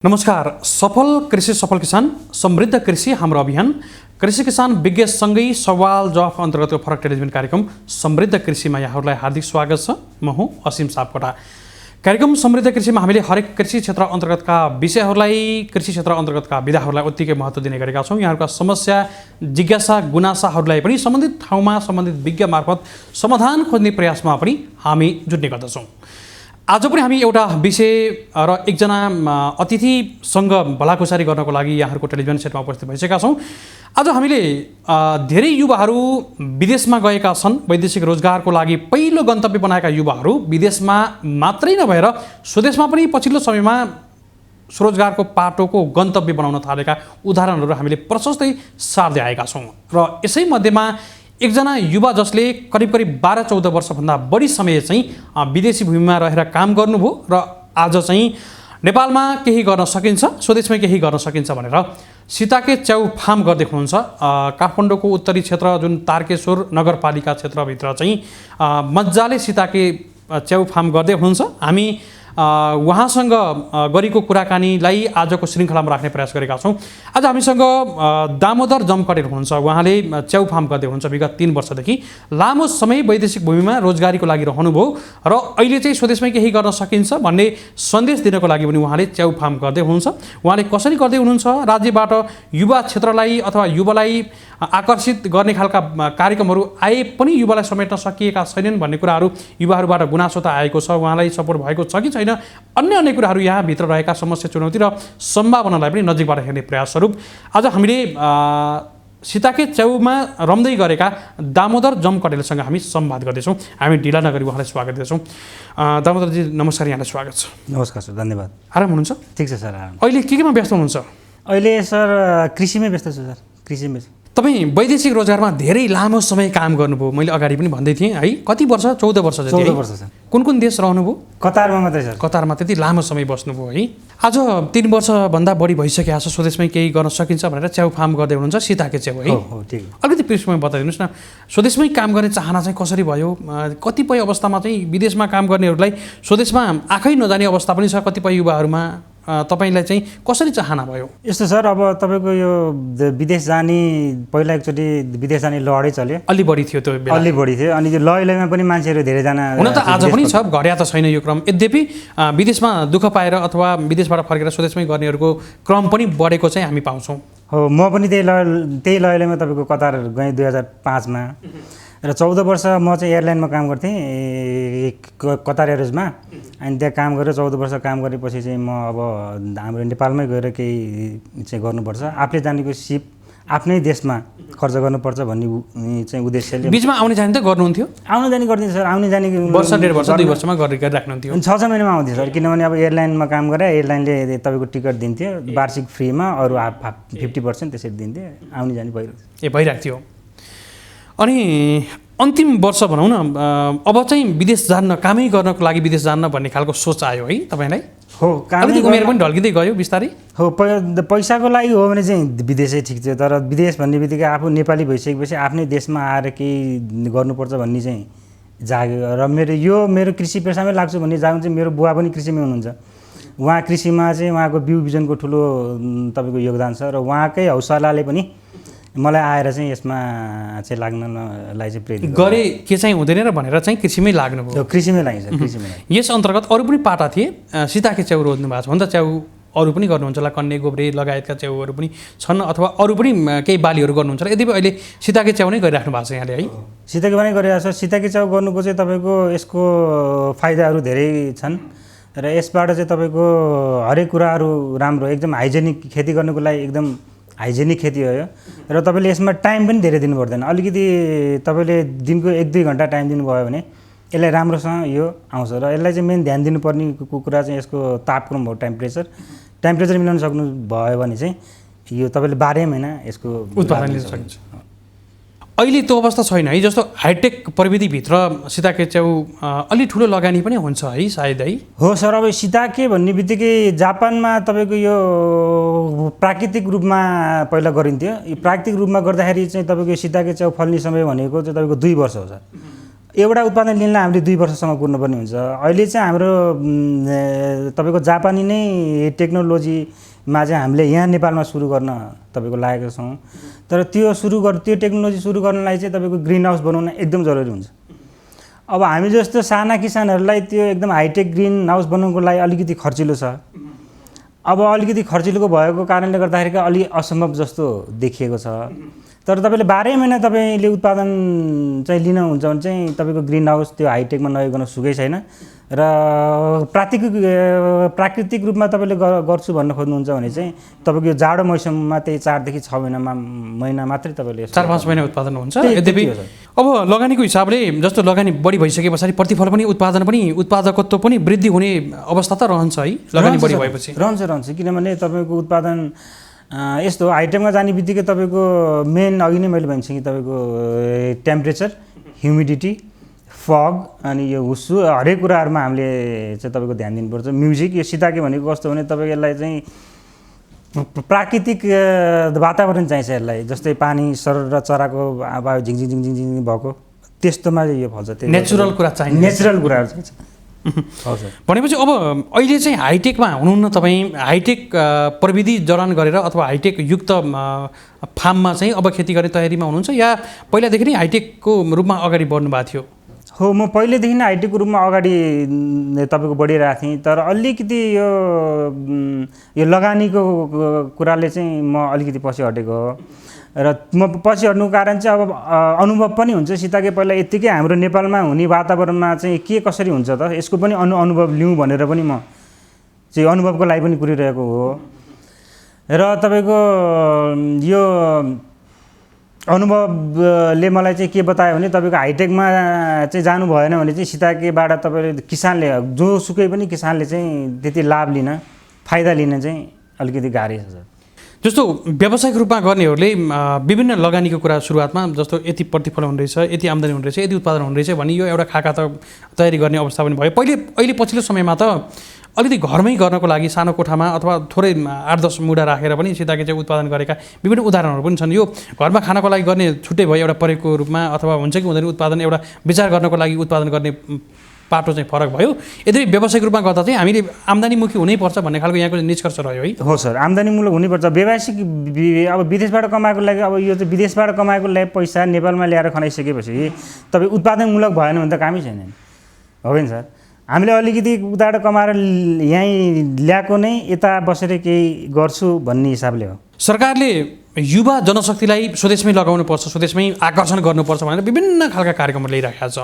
नमस्कार। सफल कृषि सफल किसान समृद्ध कृषि हाम्रो अभियान कृषि किसान विज्ञसँगै सवाल जवाफ अन्तर्गतको फरक टेलिभिजन कार्यक्रम समृद्ध कृषिमा यहाँहरूलाई हार्दिक स्वागत छ। म हुँ असीम सापकोटा। कार्यक्रम समृद्ध कृषिमा हामीले हरेक कृषि क्षेत्र अन्तर्गतका विषयहरूलाई कृषि क्षेत्र अन्तर्गतका विधाहरूलाई उत्तिकै महत्त्व दिने गरेका छौँ। यहाँहरूका समस्या जिज्ञासा गुनासाहरूलाई पनि सम्बन्धित ठाउँमा सम्बन्धित विज्ञ मार्फत समाधान खोज्ने प्रयासमा पनि हामी जुट्ने गर्दछौँ। आज पनि हामी एउटा विषय र एकजना अतिथिसँग भलाकुसारी गर्नको लागि यहाँहरूको टेलिभिजन सेटमा उपस्थित भइसकेका छौँ। आज हामीले धेरै युवाहरू विदेशमा गएका छन्। वैदेशिक रोजगारको लागि पहिलो गन्तव्य बनाएका युवाहरू विदेशमा मात्रै नभएर स्वदेशमा पनि पछिल्लो समयमा स्वरोजगारको पाटोको गन्तव्य बनाउन थालेका उदाहरणहरू हामीले प्रशस्तै सार्दै आएका छौँ। र यसै मध्येमा एकजना युवा जसले करिब 12-14 वर्षभन्दा बढी समय चाहिँ विदेशी भूमिमा रहेर काम गर्नुभयो र आज चाहिँ नेपालमा केही गर्न सकिन्छ, स्वदेशमै केही गर्न सकिन्छ भनेर सीताके च्याउ फार्म गर्दै हुनुहुन्छ। काठमाडौँको उत्तरी क्षेत्र जुन तारकेश्वर नगरपालिका क्षेत्रभित्र चाहिँ मजाले सीताके च्याउ फार्म गर्दै हुनुहुन्छ। हामी उहाँसँग गरेको कुराकानीलाई आजको श्रृङ्खलामा राख्ने प्रयास गरेका छौँ। आज हामीसँग दामोदर जमकटेर हुनुहुन्छ। उहाँले च्याउ फार्म गर्दै हुनुहुन्छ विगत 3 वर्षदेखि। लामो समय वैदेशिक भूमिमा रोजगारीको लागि रहनुभयो र अहिले चाहिँ स्वदेशमै केही गर्न सकिन्छ भन्ने सन्देश दिनको लागि पनि उहाँले च्याउ फार्म गर्दै हुनुहुन्छ। उहाँले कसरी गर्दै हुनुहुन्छ, राज्यबाट युवा क्षेत्रलाई अथवा युवालाई आकर्षित गर्ने खालका कार्यक्रमहरू आए पनि युवालाई समेट्न सकिएका छैनन् भन्ने कुराहरू युवाहरूबाट गुनासो त आएको छ। उहाँलाई सपोर्ट भएको छ कि छैन, अन्य कुराहरू यहाँभित्र रहेका समस्या चुनौती र सम्भावनालाई पनि नजिकबाट हेर्ने प्रयास स्वरूप आज हामीले सीताके च्याउमा रम्दै गरेका दामोदर जमकटेलसँग हामी संवाद गर्दैछौँ। हामी ढिला नगरी उहाँलाई स्वागत गर्छौँ। दामोदरजी नमस्कार, यहाँलाई स्वागत छ। नमस्कार सर, धन्यवाद। आराम हुनुहुन्छ? ठिक छ सर, आराम। अहिले केमा व्यस्त हुनुहुन्छ? अहिले सर कृषिमै व्यस्त छु सर, कृषिमै। तपाईँ वैदेशिक रोजगारमा धेरै लामो समय काम गर्नुभयो, मैले अगाडि पनि भन्दै थिएँ है। कति वर्ष? 14 वर्ष जति। 14 वर्ष सर। कुन देश रहनुभयो? कतारमा मात्रै सर। कतारमा त्यति लामो समय बस्नुभयो है। आज 3 वर्षभन्दा बढी भइसकेको छ स्वदेशमै केही गर्न सकिन्छ भनेर च्याउ फार्म गर्दै हुनुहुन्छ, सीताके च्याउ है। हो ठिक। अलिकति पृष्ठमा बताइदिनुहोस् न, स्वदेशमै काम गर्ने चाहना चाहिँ कसरी भयो? कतिपय अवस्थामा चाहिँ विदेशमा काम गर्नेहरूलाई स्वदेशमा आँखै नजाने अवस्था पनि छ कतिपय युवाहरूमा। तपाईलाई चाहिँ कसरी चाहना भयो? यस्तो सर, अब तपाईँको यो विदेश जाने पहिला एकचोटि विदेश जाने लडै चल्यो। अलि बढी थियो त्यो बेला। अलि बढी थियो अनि त्यो लयमा पनि मान्छेहरू धेरैजना हुन त आज पनि छ, घट्या त छैन यो क्रम। यद्यपि विदेशमा दुःख पाएर अथवा विदेशबाट फर्केर स्वदेशमै गर्नेहरूको क्रम पनि बढेको चाहिँ हामी पाउँछौँ। हो, म पनि त्यही लयमा तपाईँको कतार गएँ 2005 मा र 14 वर्ष म चाहिँ एयरलाइनमा काम गर्थेँ कतार एयरवेजमा। अनि त्यहाँ काम गरेर 14 वर्ष काम गरेपछि चाहिँ म अब हाम्रो नेपालमै गएर केही चाहिँ गर्नुपर्छ, आफूले जानेको सिप आफ्नै देशमा खर्च गर्नुपर्छ भन्ने चाहिँ उद्देश्यले। बिचमा आउने जाने त गर्नुहुन्थ्यो? आउने जाने गरिदिन्छ सर, आउने जाने वर्ष 1.5 वर्ष 2 वर्षमा गरिराख्नुहुन्थ्यो। 6 महिनामा आउँथ्यो सर, किनभने अब एयरलाइनमा काम गरेर एयरलाइनले तपाईँको टिकट दिन्थ्यो वार्षिक फ्रीमा, अरू 50% त्यसरी दिन्थ्यो, आउने जाने भइरहेको थियो। अनि अन्तिम वर्ष भनौँ न, अब चाहिँ विदेश जान्न, कामै गर्नको लागि विदेश जान्न भन्ने खालको सोच आयो है तपाईँलाई? हो, अलिकति उमेर पनि ढल्किँदै गयो बिस्तारै। हो, पैसाको लागि हो भने चाहिँ विदेशै ठिक थियो, तर विदेश भन्ने बित्तिकै आफू नेपाली भइसकेपछि आफ्नै देशमा आएर केही गर्नुपर्छ भन्ने चाहिँ जाग्यो। र मेरो कृषि पेसामै लाग्छु भन्ने जाग्नु चाहिँ मेरो बुवा पनि कृषिमै हुनुहुन्छ। उहाँ कृषिमा चाहिँ उहाँको बिउ बिजनको ठुलो तपाईँको योगदान छ र उहाँकै हौसलाले पनि मलाई आएर चाहिँ यसमा चाहिँ लाग्नलाई चाहिँ प्रेरित गरे के चाहिँ हुँदैन र भनेर चाहिँ कृषिमै लाग्नुभयो? कृषिमै लागिन्छ, कृषिमै। यस अन्तर्गत अरू पनि पाटा थिए, सीताके च्याउ रोज्नु भएको छ भने त च्याउ अरू पनि गर्नुहुन्छ होला, कन्ने गोब्रे लगायतका च्याउहरू पनि छन् अथवा अरू पनि केही बालीहरू गर्नुहुन्छ होला। यद्यपि अहिले सीताके च्याउ नै गरिराख्नु भएको छ यहाँले है? सीताके पनि गरिरहेको छ। सीताके च्याउ गर्नुको चाहिँ तपाईँको यसको फाइदाहरू धेरै छन् र यसबाट चाहिँ तपाईँको हरेक कुराहरू राम्रो, एकदम हाइजेनिक खेती गर्नुको लागि एकदम हाइजेनिक खेती हो यो। र तपाईँले यसमा टाइम पनि धेरै दिनु पर्दैन। अलिकति तपाईँले दिनको 1-2 घन्टा टाइम दिनुभयो भने यसलाई राम्रोसँग यो आउँछ। र यसलाई चाहिँ मेन ध्यान दिनुपर्ने कुरा चाहिँ यसको तापक्रम हो, टेम्परेचर मिलाउन सक्नु भयो भने चाहिँ यो तपाईँले 12 महिना यसको उत्पादन लिन सकिन्छ। अहिले त्यो अवस्था छैन है, जस्तो हाइटेक प्रविधिभित्र सीताके च्याउ अलि ठुलो लगानी पनि हुन्छ है सायद है? हो सर, अब सीताके भन्ने बित्तिकै जापानमा तपाईँको यो प्राकृतिक रूपमा पहिला गरिन्थ्यो। यो प्राकृतिक रूपमा गर्दाखेरि चाहिँ तपाईँको सीताके च्याउ फल्ने समय भनेको चाहिँ तपाईँको 2 वर्ष हो सर। एउटा उत्पादन लिनलाई हामीले 2 वर्षसम्म कुर्नुपर्ने हुन्छ। अहिले चाहिँ हाम्रो तपाईँको जापानी नै टेक्नोलोजीमा चाहिँ हामीले यहाँ नेपालमा सुरु गर्न तपाईँको लागेका छौँ। तर त्यो टेक्नोलोजी सुरु गर्नलाई चाहिँ तपाईँको ग्रिन हाउस बनाउन एकदम जरुरी हुन्छ। अब हामी जस्तो साना किसानहरूलाई त्यो एकदम हाइटेक ग्रिन हाउस बनाउनको लागि अलिकति खर्चिलो छ। अब अलिकति खर्चिलोको भएको कारणले गर्दाखेरि अलि असम्भव जस्तो देखिएको छ। तर तपाईँले 12 महिना तपाईँले उत्पादन चाहिँ लिनुहुन्छ भने चाहिँ तपाईँको ग्रिन हाउस त्यो हाइटेकमा नगइकन सुकै छैन र प्राकृतिक रूपमा तपाईँले गर्छु भन्न खोज्नुहुन्छ भने चाहिँ तपाईँको यो जाडो मौसममा त्यही 4 देखि 6 महिना मात्रै तपाईँले 4-5 महिना उत्पादन हुन्छ। यद्यपि अब लगानीको हिसाबले जस्तो लगानी बढी भइसके पछाडि प्रतिफल पनि उत्पादन पनि उत्पादकत्व पनि वृद्धि हुने अवस्था त रहन्छ है लगानी बढी भएपछि? रहन्छ किनभने तपाईँको उत्पादन यस्तो हाइटेकमा जाने बित्तिकै तपाईँको मेन अघि नै मैले भनिसकेँ तपाईँको टेम्परेचर, ह्युमिडिटी, फग अनि यो हुस्सु हरेक कुराहरूमा हामीले चाहिँ तपाईँको ध्यान दिनुपर्छ। म्युजिक यो सिताके भनेको कस्तो भने तपाईँको यसलाई चाहिँ प्राकृतिक वातावरण चाहिन्छ यसलाई, जस्तै पानी सर र चराको आवाज झिङझिङ झिङझिङ झिङ भएको त्यस्तोमा यो फल्छ। त्यो नेचुरल कुरा चाहिन्छ, नेचुरल कुराहरू चाहिन्छ। हजुर। भनेपछि अब अहिले चाहिँ हाइटेकमा हुनुहुन्न तपाईँ, हाइटेक प्रविधि जडान गरेर अथवा हाइटेक युक्त फार्ममा चाहिँ अब खेती गर्ने तयारीमा हुनुहुन्छ या पहिलादेखि नै हाइटेकको रूपमा अगाडि बढ्नु भएको थियो? हो, म पहिलेदेखि नै हाइटेकको रूपमा अगाडि तपाईँको बढिरहेको थिएँ। तर अलिकति यो लगानीको कुराले चाहिँ म अलिकति पछि हटेको हो र म पछि हट्नुको कारण चाहिँ अब अनुभव पनि हुन्छ सिताके। पहिला यत्तिकै हाम्रो नेपालमा हुने वातावरणमा चाहिँ के कसरी हुन्छ त यसको पनि अनुभव लिउँ भनेर पनि म चाहिँ अनुभवको लागि पनि कुरिरहेको हो। र तपाईँको यो अनुभवले मलाई चाहिँ के बतायो भने तपाईँको हाइटेकमा चाहिँ जानु भएन भने चाहिँ सिताकेबाट तपाईँले किसानले जोसुकै पनि किसानले चाहिँ त्यति लाभ लिन फाइदा लिन चाहिँ अलिकति गाह्रै छ सर। जस्तो व्यावसायिक रूपमा गर्नेहरूले विभिन्न लगानीको कुरा सुरुवातमा जस्तो यति प्रतिफल हुने रहेछ, यति आम्दानी हुने रहेछ, यति उत्पादन हुने रहेछ भन्ने यो एउटा खाका त तयारी गर्ने अवस्था पनि भयो। अहिले पछिल्लो समयमा त अलिकति घरमै गर्नको लागि सानो कोठामा अथवा थोरै 8-10 मुढा राखेर पनि सिताके चाहिँ उत्पादन गरेका विभिन्न उदाहरणहरू पनि छन्। यो घरमा खानको लागि गर्ने छुट्टै भयो एउटा प्रयोगको रूपमा अथवा हुन्छ कि हुँदैन उत्पादन एउटा विचार गर्नको लागि उत्पादन गर्ने पाटो चाहिँ फरक भयो। यद्यपि व्यावसायिक रूपमा गर्दा चाहिँ हामीले आम्दानीमुखी हुनैपर्छ भन्ने खालको यहाँको निष्कर्ष रह्यो है? हो सर, आम्दानीमूलक हुनैपर्छ। व्यावसायिक अब विदेशबाट कमाएको लागि अब यो चाहिँ विदेशबाट कमाएको लागि पैसा नेपालमा ल्याएर खनाइसकेपछि तपाईँ उत्पादनमूलक भएन भने त कामै छैन, हो नि सर? हामीले अलिकति उताबाट कमाएर यहीँ ल्याएको नै यता बसेर केही गर्छु भन्ने हिसाबले हो। सरकारले युवा जनशक्तिलाई स्वदेशमै लगाउनुपर्छ, स्वदेशमै आकर्षण गर्नुपर्छ भनेर विभिन्न खालका कार्यक्रमहरू ल्याइरहेको छ।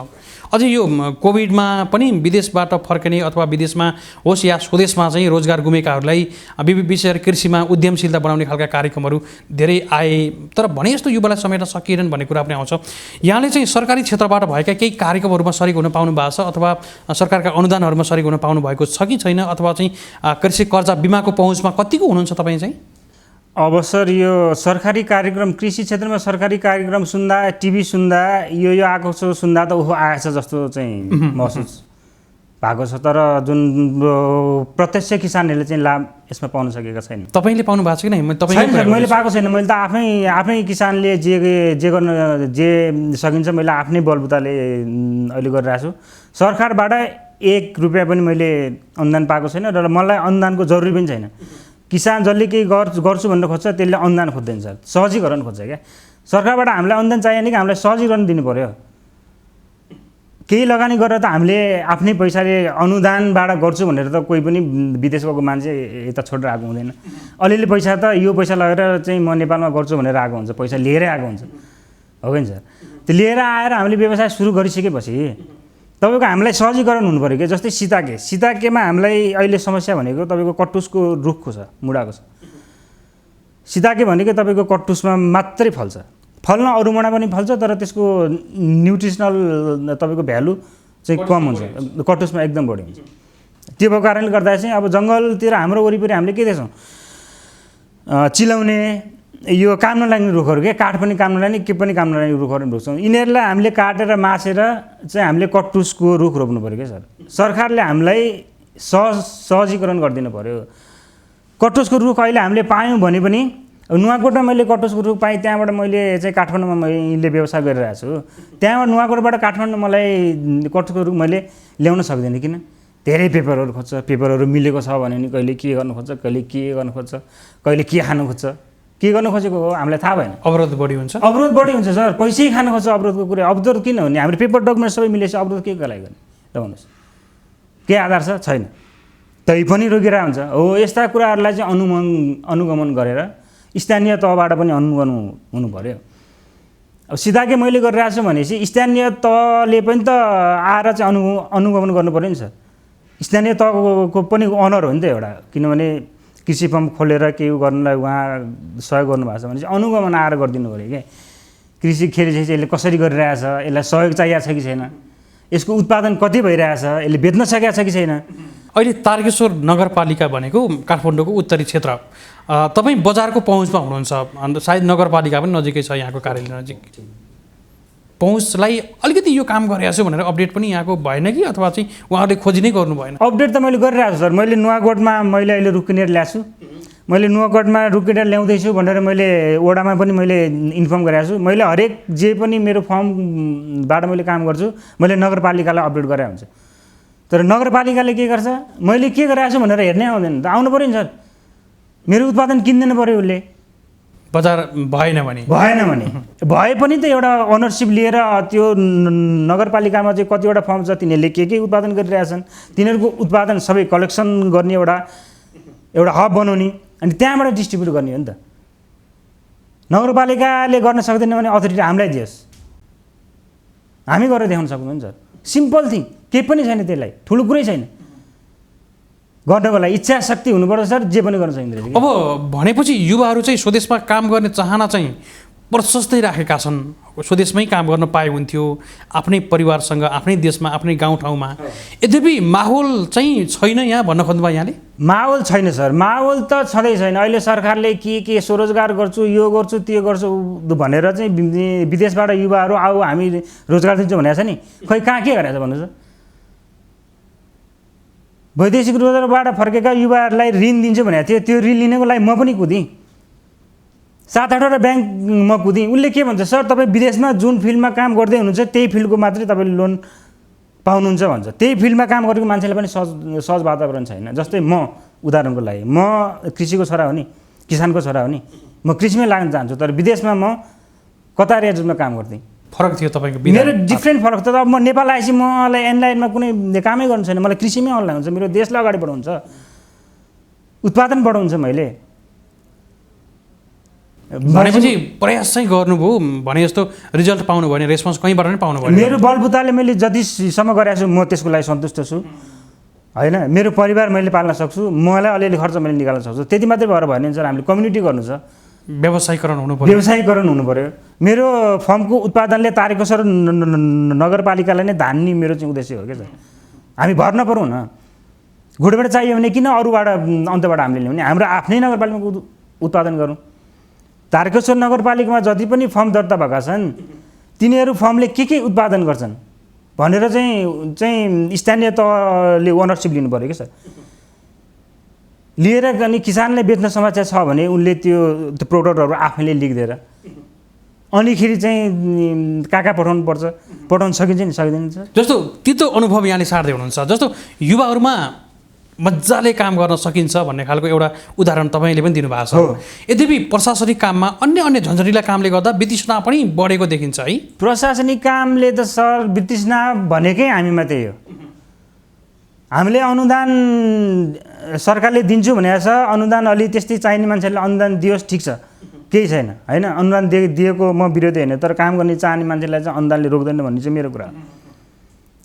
अझै यो कोभिडमा पनि विदेशबाट फर्किने अथवा विदेशमा होस् या स्वदेशमा चाहिँ रोजगार गुमेकाहरूलाई विशेष कृषिमा उद्यमशीलता बनाउने खालका कार्यक्रमहरू धेरै आए। तर भने जस्तो युवालाई समेट्न सकिएनन् भन्ने कुरा पनि आउँछ। यहाँले चाहिँ सरकारी क्षेत्रबाट भएका केही कार्यक्रमहरूमा सरिक हुन पाउनु भएको छ अथवा सरकारका अनुदानहरूमा सरिक हुन पाउनु भएको छ कि छैन? अथवा चाहिँ कृषि कर्जा बिमाको पहुँचमा कतिको हुनुहुन्छ तपाईँ चाहिँ? अब सर यो सरकारी कार्यक्रम कृषि क्षेत्रमा सरकारी कार्यक्रम सुन्दा टिभी सुन्दा यो आएको छ सुन्दा त ओहो आएछ जस्तो चाहिँ महसुस भएको छ। तर जुन प्रत्यक्ष किसानहरूले चाहिँ लाभ यसमा पाउन सकेका छैन। तपाईँले पाउनु भएको छ कि नै? मैले पाएको छैन। मैले त आफ्नै किसानले जे गर्न जे सकिन्छ मैले आफ्नै बलबुताले अहिले गरिरहेको छु। सरकारबाट 1 रुपियाँ पनि मैले अनुदान पाएको छैन र मलाई अनुदानको जरुरी पनि छैन। किसान जसले केही गर्छु भनेर खोज्छ त्यसले अनुदान खोज्दैन सर, सहजीकरण खोज्छ क्या। सरकारबाट हामीलाई अनुदान चाहिएन कि हामीलाई सहजीकरण दिनु पर्यो। केही लगानी गरेर त हामीले आफ्नै पैसाले अनुदानबाट गर्छु भनेर त कोही पनि विदेश गएको मान्छे यता छोडेर आएको हुँदैन। अलिअलि पैसा त यो पैसा लगेर चाहिँ म नेपालमा गर्छु भनेर आएको हुन्छ, पैसा लिएरै आएको हुन्छ, हो नि सर? त्यो लिएर आएर हामीले व्यवसाय सुरु गरिसकेपछि तपाईँको हामीलाई सहजीकरण हुनु पऱ्यो क्या। जस्तै सिताकेमा हामीलाई अहिले समस्या भनेको तपाईँको कटुसको रुखको छ, मुढाको छ। सिताके भनेको तपाईँको कटुसमा मात्रै फल्छ, फल्न अरूमा पनि फल्छ तर त्यसको न्युट्रिसनल तपाईँको भ्यालु चाहिँ कम हुन्छ, कटुसमा एकदम बढी हुन्छ। त्यो भएको कारणले गर्दा चाहिँ अब जङ्गलतिर हाम्रो वरिपरि हामीले के देख्छौँ, चिलाउने यो काम नलाग्ने रुखहरू के, काठ पनि काम नलाग्ने के पनि काम नलाग्ने रुखहरू रोप्छौँ। यिनीहरूलाई हामीले काटेर मासेर चाहिँ हामीले कटुसको रुख रोप्नु पऱ्यो क्या सर। सरकारले हामीलाई सहजीकरण गरिदिनु पऱ्यो। कटुसको रुख अहिले हामीले पायौँ भने पनि अब नुवाकोटमा मैले कटुसको रुख पाएँ, त्यहाँबाट मैले चाहिँ काठमाडौँमा मैले व्यवसाय गरिरहेको छु। त्यहाँबाट नुवाकोटबाट काठमाडौँ मलाई कटुसको रुख मैले ल्याउन सक्दिनँ, किन धेरै पेपरहरू खोज्छ, पेपरहरू मिलेको छ भने नि कहिले के गर्नु खोज्छ, कहिले के गर्नु खोज्छ, कहिले के खानु खोज्छ, के गर्नु खोजेको हो हामीलाई थाहा भएन। अवरोध बढी हुन्छ, अवरोध बढी हुन्छ सर, पैसै खानु खोज्छ अवरोधको कुरा। अवरोध किन हुने, हाम्रो पेपर डकुमेन्ट सबै मिलेछ, अवरोध के गलाइ गर्ने ल भन्नुहोस्, के आधार छ, छैन, तै पनि रोकिरहेको हुन्छ। हो यस्ता कुराहरूलाई चाहिँ अनुगमन गरेर स्थानीय तहबाट पनि अनुगमन हुनु पऱ्यो। अब सिधा के मैले गरिरहेको छु भनेपछि स्थानीय तहले पनि त आएर चाहिँ अनुगमन गर्नु पऱ्यो नि सर। स्थानीय तहको पनि अनर हो नि त एउटा, किनभने कृषि पम्प खोलेर केही गर्नलाई उहाँ सहयोग गर्नुभएको छ भने चाहिँ अनुगमन आएर गरिदिनु पऱ्यो क्या। कृषि खेती चाहिँ यसले कसरी गरिरहेछ, यसलाई सहयोग चाहिएको छ कि छैन, यसको उत्पादन कति भइरहेछ, यसले बेच्न सकेको छ कि छैन। अहिले तारकेश्वर नगरपालिका भनेको काठमाडौँको उत्तरी क्षेत्र, तपाईँ बजारको पहुँचमा हुनुहुन्छ, अन्त सायद नगरपालिका पनि नजिकै छ यहाँको कार्यालय नजिक। पहुँचलाई अलिकति यो काम गरिरहेको छु भनेर अपडेट पनि यहाँको भएन कि, अथवा चाहिँ उहाँहरूले खोजी नै गर्नु भएन? अपडेट त मैले गरिरहेको छु सर। मैले नुवाकोटमा मैले अहिले रुख किनेर ल्याएको छु, मैले नुवाकोटमा रुख किनेर ल्याउँदैछु भनेर मैले वडामा पनि मैले इन्फर्म गरेको छु। मैले हरेक जे पनि मेरो फर्मबाट मैले काम गर्छु, मैले नगरपालिकालाई अपडेट गरेर हुन्छ। तर नगरपालिकाले के गर्छ, मैले के गरिरहेको छु भनेर हेर्नै आउँदैन। त आउनु पऱ्यो नि सर, मेरो उत्पादन किन्दैन पऱ्यो उसले, बजार भएन भने भए पनि त एउटा ओनरसिप लिएर त्यो नगरपालिकामा चाहिँ कतिवटा फर्म छ तिनीहरूले के उत्पादन गरिरहेछन्, तिनीहरूको उत्पादन सबै कलेक्सन गर्ने एउटा हब बनाउने, अनि त्यहाँबाट डिस्ट्रिब्युट गर्ने हो नि त। नगरपालिकाले गर्न सक्दैन भने अथोरिटी हामीलाई दियोस्, हामी गरेर देखाउन सक्नु नि सर। सिम्पल थिङ, केही पनि छैन, त्यसलाई ठुलो कुरै छैन। गर्नको लागि इच्छा शक्ति हुनुपर्छ सर, जे पनि गर्न सकिँदैन। अब भनेपछि युवाहरू चाहिँ स्वदेशमा काम गर्ने चाहना चाहिँ प्रशस्तै राखेका छन्, स्वदेशमै काम गर्न पाए हुन्थ्यो, आफ्नै परिवारसँग, आफ्नै देशमा, आफ्नै गाउँठाउँमा। यद्यपि माहौल चाहिँ छैन यहाँ भन्न खोज्नुभयो यहाँले? माहौल छैन सर, माहौल त छँदै छैन। अहिले सरकारले के स्वरोजगार गर्छु, यो गर्छु, त्यो गर्छु भनेर चाहिँ विदेशबाट युवाहरू आऊ हामी रोजगार दिन्छौँ भनेको छ नि, खै कहाँ के गरेको छ भन्नुहोस् त। वैदेशिक रोजगारबाट फर्केका युवाहरूलाई ऋण दिन्छु भनेको थियो, त्यो ऋण लिनको लागि म पनि कुदेँ, 7-8वटा ब्याङ्कमा कुदेँ। उसले के भन्छ, सर तपाईँ विदेशमा जुन फिल्डमा काम गर्दै हुनुहुन्छ त्यही फिल्डको मात्रै तपाईँले लोन पाउनुहुन्छ भन्छ। त्यही फिल्डमा काम गरेको मान्छेलाई पनि सहज वातावरण छैन। जस्तै म उदाहरणको लागि, म कृषिको छोरा हो नि, किसानको छोरा हो नि, म कृषिमै लाग्न चाहन्छु, तर विदेशमा म कतार एजेन्टमा काम गर्थेँ। फरक थियो तपाईँको? मेरो डिफ्रेन्ट फरक थियो। अब म नेपाल आएपछि मलाई एनलाइनमा कुनै कामै गर्नु छैन, मलाई कृषिमै अनलाइन हुन्छ, मेरो देशलाई अगाडि बढाउँछ, उत्पादन बढाउँछ। मैले भनेपछि प्रयास चाहिँ गर्नुभयो भने जस्तो रिजल्ट पाउनु भयो भने रेस्पोन्स कहीँबाट नै पाउनु भयो? मेरो बलबुताले मैले जतिसम्म गरेको छु म त्यसको लागि सन्तुष्ट छु होइन। मेरो परिवार मैले पाल्न सक्छु, मलाई अलिअलि खर्च मैले निकाल्न सक्छु, त्यति मात्रै भएर भएन सर। हामीले कम्युनिटी गर्नु छ, व्यवसायीकरण हुनु पर्यो, व्यवसायीकरण हुनु पऱ्यो। मेरो फर्मको उत्पादनले तारकेश्वर नगरपालिकालाई नै धान्ने मेरो चाहिँ उद्देश्य हो क्या सर। हामी भर नपरौँ न, गुडबाट चाहियो भने किन अरूबाट अन्तबाट हामीले ल्याउने, हाम्रो आफ्नै नगरपालिकाको उत्पादन गरौँ। तारकेश्वर नगरपालिकामा जति पनि फर्म दर्ता भएका छन् तिनीहरू फर्मले के उत्पादन गर्छन् भनेर चाहिँ स्थानीय तहले ओनरसिप लिनु पऱ्यो क्या सर। लिएर अनि किसानले बेच्न समस्या छ भने उनले त्यो प्रोडक्टहरू आफैले लेखिदिएर अनिखेरि चाहिँ कहाँ पठाउनुपर्छ, पठाउन सकिन्छ नि सकिँदैन सर। जस्तो त्यो अनुभव यहाँले सार्दै हुनुहुन्छ, जस्तो युवाहरूमा मजाले काम गर्न सकिन्छ भन्ने खालको एउटा उदाहरण तपाईँले पनि दिनुभएको छ। यद्यपि प्रशासनिक काममा अन्य झन्झटिला कामले गर्दा वितृष्णा पनि बढेको देखिन्छ है? प्रशासनिक कामले त सर वितृष्णा भनेकै हामीमा त्यही हो। हामीले अनुदान सरकारले दिन्छु भनेको छ, अनुदान अलि त्यस्तै चाहिने मान्छेले अनुदान दियोस्, ठिक छ, केही छैन होइन। अनुदान दिएको म विरोधी होइन, तर काम गर्ने चाहने मान्छेलाई चाहिँ अनुदानले रोक्दैन भन्ने चाहिँ मेरो कुरा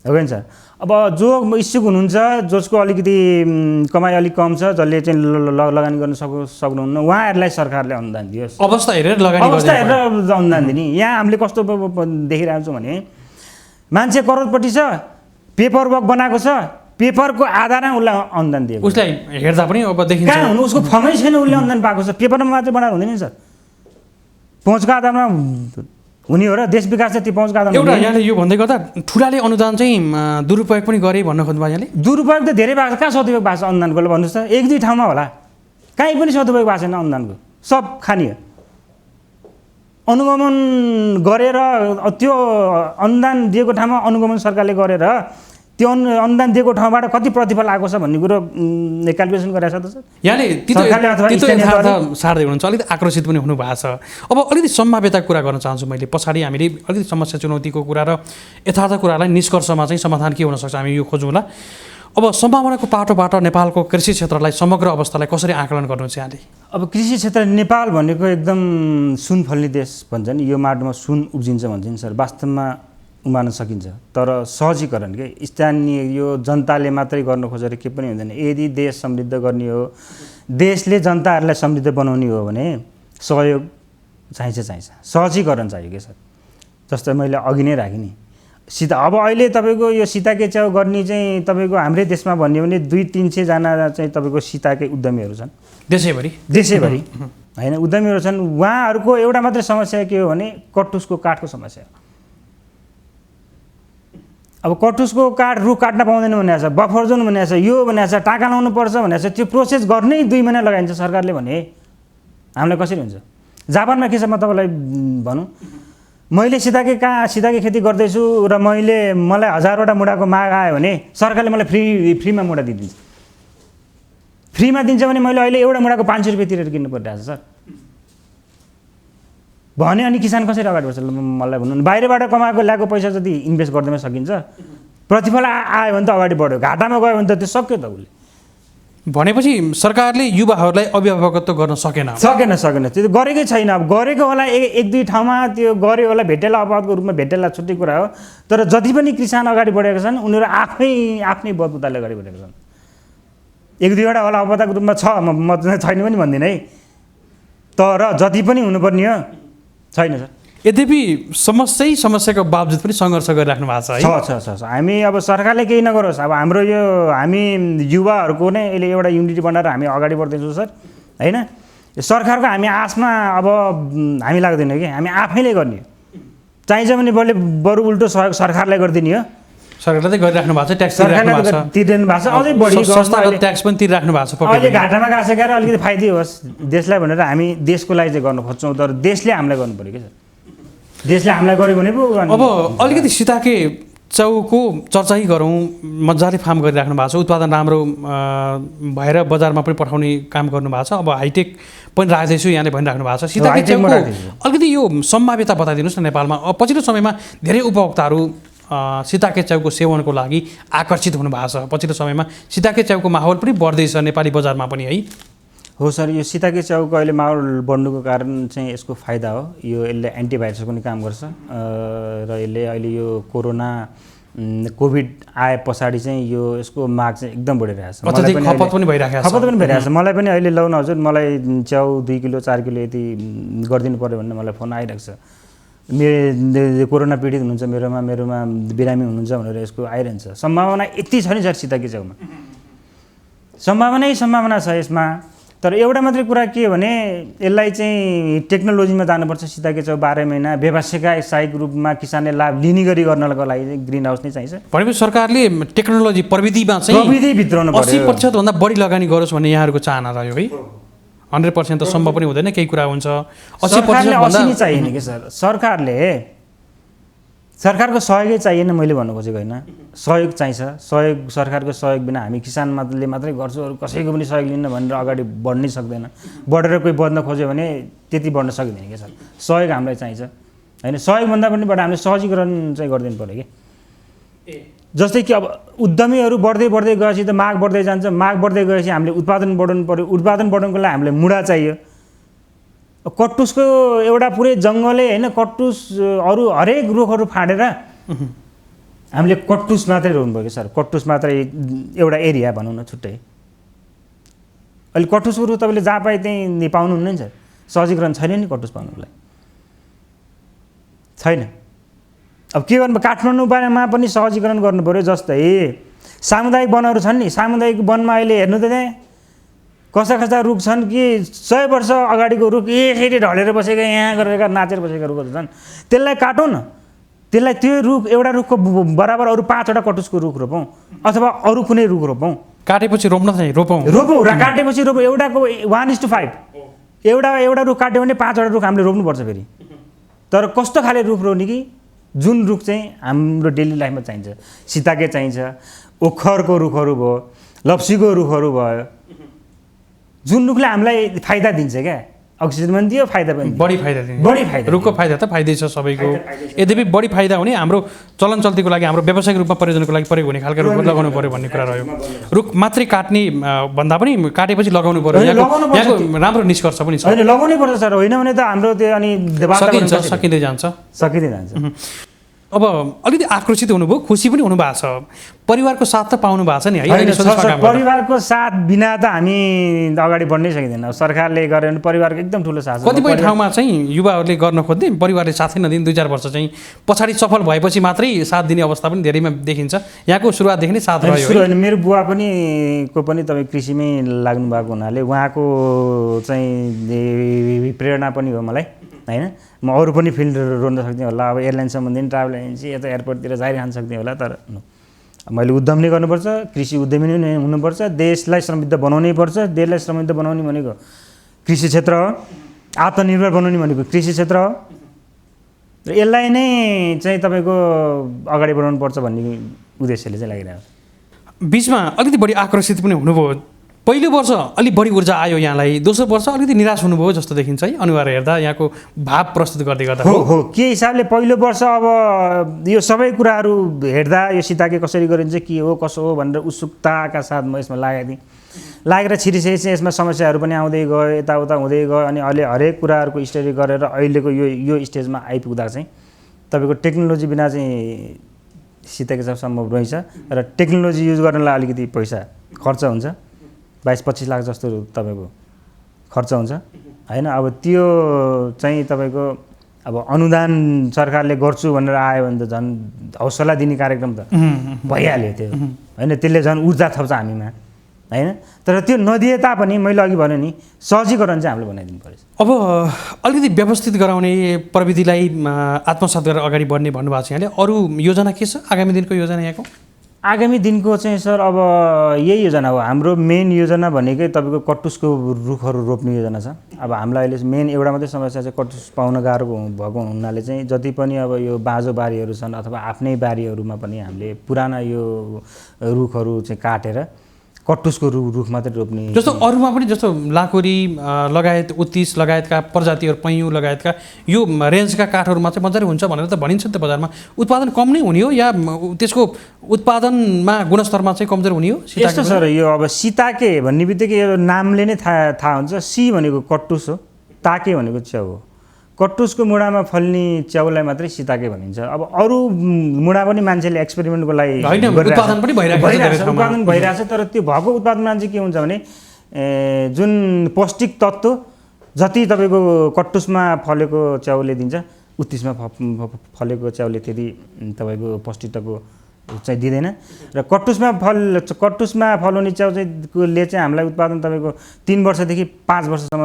हो कि सर। अब जो इच्छुक हुनुहुन्छ, जसको अलिकति कमाइ अलिक कम छ, जसले चाहिँ लगानी गर्न सक्नुहुन्न, उहाँहरूलाई सरकारले अनुदान दियोस्। अवस्था हेरेर लगानी, अवस्था हेरेर अनुदान दिने। यहाँ हामीले कस्तो देखिरहेको छौँ भने मान्छे करोडपति छ, पेपर वर्क बनाएको छ, पेपरको आधारमा उसलाई अनुदान दिएको, उसलाई हेर्दा पनि अब देखिन्छ कहाँ हुनु, उसको फर्मै छैन, उसले अनुदान पाएको छ। पेपरमा मात्रै बनाएर हुँदैन सर, पहुँचको आधारमा हुने हो र देश विकास चाहिँ त्यो पहुँचको आधारमा। एउटा यहाँले यो भन्दै गर्दा ठुलाले अनुदान चाहिँ दुरुपयोग पनि गरे भन्न खोज्नुभयो यहाँले? दुरुपयोग त धेरै भएको छ, कहाँ सदुपयोग भएको छ अनुदानको भन्नुहोस् त? 1-2 ठाउँमा होला, कहीँ पनि सदुपयोग भएको छैन अनुदानको। सब खानियो अनुगमन गरेर त्यो अनुदान दिएको ठाउँमा अनुगमन सरकारले गरेर त्यो अनुदान दिएको ठाउँबाट कति प्रतिफल आएको छ भन्ने कुरो क्यालकुलेसन गरेको छ त सर यहाँले यथार्थ सार्दै हुनुहुन्छ अलिकति आक्रोशित पनि हुनुभएको छ अब अलिकति सम्भाव्यताको कुरा गर्न चाहन्छु मैले पछाडि हामीले अलिकति समस्या चुनौतीको कुरा र यथार्थ कुरालाई निष्कर्षमा चाहिँ समाधान के हुनसक्छ हामी यो खोजौँला अब सम्भावनाको पाटोबाट नेपालको कृषि क्षेत्रलाई समग्र अवस्थालाई कसरी आकलन गर्नुहुन्छ यहाँले अब कृषि क्षेत्र नेपाल भनेको एकदम सुन फल्ने देश भन्छ नि यो माटोमा सुन उब्जिन्छ भन्छ नि सर वास्तवमा उमार्न सकिन्छ तर सहजीकरण के स्थानीय यो जनताले मात्रै गर्न खोजेर के पनि हुँदैन यदि देश समृद्ध गर्ने हो देशले जनताहरूलाई समृद्ध बनाउने हो भने सहयोग चाहिन्छ सहजीकरण चाहियो के सर जस्तो मैले अघि नै राखेँ नि अब अहिले तपाईँको यो सीताके च्याउ गर्ने चाहिँ तपाईँको हाम्रै देशमा भन्यो भने 200-300 जना चाहिँ तपाईँको सीताकै उद्यमीहरू छन् देशैभरि होइन उद्यमीहरू छन् उहाँहरूको एउटा मात्रै समस्या के हो भने कटुसको काठको समस्या हो अब कटुसको काठ रुख काट्न पाउँदैन भनेको छ बफर जोन भनेको छ यो भनेको छ टाका लाउनु पर्छ भनेको छ त्यो प्रोसेस गर्नै 2 महिना लगाइन्छ सरकारले भने हामीलाई कसरी हुन्छ जापानमा के छ म तपाईँलाई भनौँ मैले सीताके खेती गर्दैछु र मलाई 1000वटा मुढाको माग आयो भने सरकारले मलाई फ्रीमा मुढा दिन्छ फ्रीमा दिन्छ भने मैले अहिले एउटा मुढाको 500 रुपियाँ तिरेर किन्नु परिरहेको छ सर भने अनि किसान कसरी अगाडि बढ्छ मलाई भन्नु बाहिरबाट कमाएको ल्याएको पैसा जति इन्भेस्ट गर्दैमा सकिन्छ प्रतिफल आयो भने त अगाडि बढ्यो घाटामा गयो भने त त्यो सक्यो त उसले भनेपछि सरकारले युवाहरूलाई अभिभावकत्व गर्न सकेन त्यो गरेकै छैन अब गरेको होला 1-2 ठाउँमा त्यो गर्यो होला भेटेला अपवादको रूपमा भेटेला छुट्टै कुरा हो तर जति पनि किसान अगाडि बढेका छन् उनीहरू आफ्नै बलबुताले अगाडि बढेका छन् 1-2वटा होला अपवादको रूपमा छ म छैन पनि भन्दिनँ है तर जति पनि हुनुपर्ने हो छैन सर यद्यपि समस्याको बावजुद पनि सङ्घर्ष गरिराख्नु भएको छ हामी अब सरकारले केही नगरोस् अब हाम्रो यो हामी युवाहरूको नै अहिले एउटा युनिटी बनाएर हामी अगाडि बढ्दैछौँ सर होइन सरकारको हामी आशमा अब हामी लाग्दैन कि हामी आफैले गर्ने चाहिन्छ भने बरु उल्टो सहयोग सरकारलाई गरिदिने हो सरकारले त गरिराख्नु भएको छ ट्याक्स तिरिरहनु भएको छ अझै बढी संस्थागत ट्याक्स पनि तिरिराख्नु भएको छ अहिले घाटामा घाँस गएर अलिकति फाइदै होस् देशलाई भनेर हामी देशको लागि चाहिँ गर्न खोज्छौँ तर देशले हामीलाई गर्नु पऱ्यो कि सर देशले हामीलाई गर्यो भने पो अब अलिकति सीताके च्याउको चर्चा गरौँ मजाले फार्म गरिराख्नु भएको छ उत्पादन राम्रो भएर बजारमा पनि पठाउने काम गर्नुभएको छ अब हाइटेक पनि राख्दैछु यहाँले भनिराख्नु भएको छ सीताके च्याउको अलिकति यो सम्भाव्यता बताइदिनुहोस् न नेपालमा पछिल्लो समयमा धेरै उपभोक्ताहरू सीताके च्याउको सेवनको लागि आकर्षित हुनुभएको छ पछिल्लो समयमा सीताके च्याउको माहौल पनि बढ्दैछ नेपाली बजारमा पनि है हो सर यो सीताके च्याउको अहिले माहौल बढ्नुको कारण चाहिँ यसको फाइदा हो यो यसले एन्टिभाइरसको पनि काम गर्छ र यसले अहिले यो कोरोना कोभिड आए पछाडि चाहिँ यो यसको माग चाहिँ एकदम बढिरहेको छ खपत पनि भइरहेको छ मलाई पनि अहिले लौ न हजुर मलाई च्याउ 2 किलो 4 किलो यति गरिदिनु पर्यो भन्ने मलाई फोन आइरहेको छ मेरो कोरोना पीडित हुनुहुन्छ मेरोमा बिरामी हुनुहुन्छ भनेर यसको आइरहन्छ सम्भावना यति छ नि सर सीताके च्याउमा सम्भावना छ यसमा तर एउटा मात्रै कुरा के भने यसलाई चाहिँ टेक्नोलोजीमा जानुपर्छ सीताके च्याउ 12 महिना व्यावसायिक रूपमा किसानले लाभ लिने गरी गर्नको लागि ग्रिन हाउस नै चाहिन्छ भनेपछि सरकारले टेक्नोलोजी प्रविधिमा चाहिँ प्रविधि भित्राउनु पर्यो 80% भन्दा बढी लगानी गरोस् भन्ने यहाँहरूको चाहना रह्यो है 100% त सम्भव पनि हुँदैन केही कुरा हुन्छ 80% भन्दा नि चाहिएन के सर सरकारको सहयोगै चाहिएन मैले भन्नु खोजेको होइन सहयोग चाहिन्छ सरकारको सहयोग बिना हामी किसानले मात्रै गर्छौँ अरू कसैको पनि सहयोग लिन्न भनेर अगाडि बढ्नै सक्दैन बढेर कोही बढ्न खोज्यो भने त्यति बढ्न सकिँदैन के सर सहयोग हामीलाई चाहिन्छ होइन सहयोगभन्दा पनि बढी हामीले सहजीकरण चाहिँ गरिदिनु पऱ्यो कि जस्तै कि अब उद्यमीहरू बढ्दै गएपछि त माग बढ्दै जान्छ माग बढ्दै गएपछि हामीले उत्पादन बढाउनु पऱ्यो उत्पादन बढाउनुको लागि हामीलाई मुढा चाहियो कटुसको एउटा पुरै जङ्गलै होइन कटुस अरू हरेक रुखहरू फाँडेर हामीले कटुस मात्रै रोप्नु पऱ्यो सर कटुस मात्रै एउटा एरिया भनौँ न छुट्टै अहिले कटुसको रुख तपाईँले जहाँ पाए त्यहीँ पाउनुहुन्न नि सर सहजीकरण छैन नि कटुस पाउनुको लागि छैन अब के गर्नु काठमाडौँमा पनि सहजीकरण गर्नु पऱ्यो जस्तै सामुदायिक वनहरू छन् नि सामुदायिक वनमा अहिले हेर्नु त त्यहाँ कस्ता रुख छन् कि 100 वर्ष अगाडिको रुख यसरी ढलेर बसेका यहाँ गरेर नाचेर बसेका रुखहरू छन् त्यसलाई काटौँ न त्यसलाई त्यो रुख एउटा रुखको बराबर अरू 5वटा कटुसको रुख रोपौँ अथवा अरू कुनै रुख रोपौँ काटेपछि रोप्न चाहिँ रोपौँ र काटेपछि रोपौँ एउटाको 1:5 एउटा रुख काट्यो भने 5वटा रुख हामीले रोप्नुपर्छ फेरि। तर कस्तो खाले रुख रोप्ने कि जुन रुख चाहिँ हाम्रो डेली लाइफमा चाहिन्छ। सीताके चाहिन्छ, ओखरको रुखहरू भयो, लप्सीको रुखहरू भयो, जुन रुखले हामीलाई फाइदा दिन्छ क्या, अक्सिजन पनि दियो, फाइदा पनि बढी फाइदा दिन्छ। बढी फाइदा, रुखको फाइदा त फाइदै छ सबैको। यद्यपि बढी फाइदा हुने हाम्रो चलन चल्तीको लागि, हाम्रो व्यावसायिक रूपमा प्रयोजनको लागि प्रयोग हुने खालको रुख लगाउनु पर्यो भन्ने कुरा रह्यो। रुख मात्रै काट्ने भन्दा पनि काटेपछि लगाउनु पर्यो, यहाँको राम्रो निष्कर्ष पनि छ। होइन लगाउनै पर्छ सर, होइन भने त हाम्रो त्यो अनि सकिँदै जान्छ। अब अलिकति आक्रोशित हुनुभयो, खुसी पनि हुनुभएको छ, परिवारको साथ त पाउनु भएको छ नि है? परिवारको साथ बिना त हामी अगाडि बढ्नै सकिँदैन। सरकारले गऱ्यो भने परिवारको एकदम ठुलो साथ। कतिपय ठाउँमा चाहिँ युवाहरूले गर्न खोज्दै परिवारले साथै नदिने 2-4 वर्ष चाहिँ पछाडि सफल भएपछि मात्रै साथ दिने अवस्था पनि धेरैमा देखिन्छ। यहाँको सुरुवातदेखि नै साथ रह्यो। मेरो बुवा पनि तपाईँ कृषिमै लाग्नु भएको हुनाले उहाँको चाहिँ प्रेरणा पनि हो मलाई, होइन? म अरू पनि फिल्ड रोज्न सक्थेँ होला, अब एयरलाइन सम्बन्धी ट्राभल एजेन्सी यता एयरपोर्टतिर जाइरहन सक्थेँ होला, तर मैले उद्यम नै गर्नुपर्छ, कृषि उद्यमी नै हुनुपर्छ, देशलाई समृद्ध बनाउनै पर्छ। देशलाई समृद्ध बनाउने भनेको कृषि क्षेत्र हो, आत्मनिर्भर बनाउने भनेको कृषि क्षेत्र हो, र यसलाई नै चाहिँ तपाईँको अगाडि बढाउनुपर्छ भन्ने उद्देश्यले चाहिँ लागिरहेको छ। बिचमा अलिकति बढी आकर्षित पनि हुनुभयो। पहिलो वर्ष अलिक बढी ऊर्जा आयो यहाँलाई, दोस्रो वर्ष अलिकति निराश हुनुभयो जस्तो देखिन्छ है अनुहार हेर्दा, यहाँको भाव प्रस्तुत गर्दै गर्दा। हो के हिसाबले पहिलो वर्ष अब यो सबै कुराहरू हेर्दा यो सीताके कसरी गरिन्छ, के हो कसो हो भनेर उत्सुकताका साथ म यसमा लागेको थिएँ। लागेर छिरिछिरी चाहिँ यसमा समस्याहरू पनि आउँदै गयो, यताउता हुँदै गयो, अनि अहिले हरेक कुराहरूको स्टडी गरेर अहिलेको यो स्टेजमा आइपुग्दा चाहिँ तपाईँको टेक्नोलोजी बिना चाहिँ सीताके चाउ सम्भव रहेछ, र टेक्नोलोजी युज गर्नलाई अलिकति पैसा खर्च हुन्छ, 22-25 लाख जस्तो तपाईँको खर्च हुन्छ, होइन? अब त्यो चाहिँ तपाईँको अब अनुदान सरकारले गर्छु भनेर आयो भने त झन् हौसला दिने कार्यक्रम त भइहाल्यो त्यो, होइन? त्यसले झन् ऊर्जा थप्छ हामीमा, होइन? तर त्यो नदिए तापनि मैले अघि भने नि सहजीकरण चाहिँ हामीले बनाइदिनु पर्छ। अब अलिकति व्यवस्थित गराउने, प्रविधिलाई आत्मसात गरेर अगाडि बढ्ने भन्नुभएको छ यहाँले। अरू योजना के छ आगामी दिनको योजना यहाँको? आगामी दिनको चाहिँ सर अब यही योजना हो। हाम्रो मेन योजना भनेकै तपाईँको कटुसको रुखहरू रोप्ने योजना छ। अब हामीलाई अहिले मेन एउटा मात्रै समस्या चाहिँ कटुस पाउन गाह्रो भएको हुनाले चाहिँ जति पनि अब यो बाँझो बारीहरू छन् अथवा आफ्नै बारीहरूमा पनि हामीले पुराना यो रुखहरू चाहिँ काटेर कटुसको रुख मात्रै रोप्ने। जस्तो अरूमा पनि जस्तो लाकोरी लगायत उत्तिस लगायतका प्रजातिहरू, पैँयु लगायतका यो रेन्जका काठहरूमा चाहिँ मजाले हुन्छ भनेर त भनिन्छ नि त बजारमा। उत्पादन कम नै हुने हो या त्यसको उत्पादनमा गुणस्तरमा चाहिँ कमजोर हुने हो? यस्तो सर, यो अब सीताके भन्ने बित्तिकै यो नामले नै थाहा हुन्छ। सी भनेको कटुस हो, ताके भनेको च्याउ हो। कटुसको मुढामा फल्ने च्याउलाई मात्रै सीताके भनिन्छ। अब अरू मुढा पनि मान्छेले एक्सपेरिमेन्टको लागि उत्पादन पनि भइरहेछ, तर त्यो भएको उत्पादनमा चाहिँ के हुन्छ भने जुन पौष्टिक तत्त्व जति तपाईँको कटुसमा फलेको च्याउले दिन्छ, उत्तिसमा फलेको च्याउले त्यति तपाईँको पौष्टिकताको चाहिँ दिँदैन। र कटुसमा फलाउने च्याउ चाहिँ हामीलाई उत्पादन तपाईँको 3 वर्षदेखि 5 वर्षसम्म